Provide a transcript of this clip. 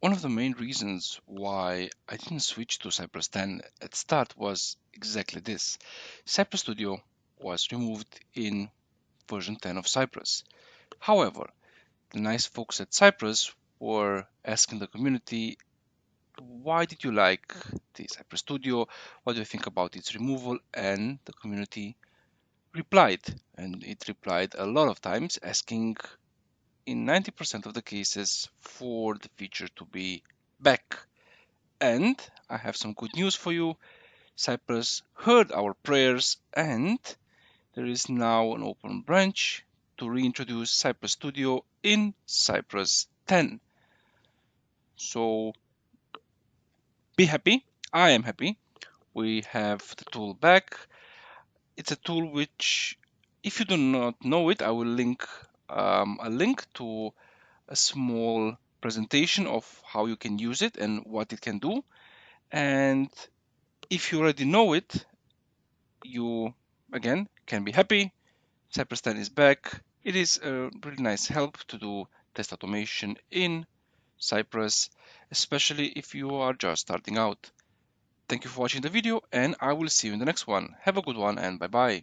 One of the main reasons why I didn't switch to Cypress 10 at start was exactly this. Cypress Studio was removed in version 10 of Cypress. However, the nice folks at Cypress were asking the community, why did you like the Cypress Studio? What do you think about its removal? And the community replied, and it replied a lot of times, asking in 90% of the cases for the feature to be back. And I have some good news for you. Cypress heard our prayers, and there is now an open branch to reintroduce Cypress Studio in Cypress 10. So be happy. I am happy. We have the tool back. It's a tool which, if you do not know it, I will link a link to a small presentation of how you can use it and what it can do. And if you already know it, you again can be happy. Cypress 10 is back. It is a really nice help to do test automation in Cypress, especially if you are just starting out. Thank you for watching the video, and I will see you in the next one. Have a good one, and bye bye.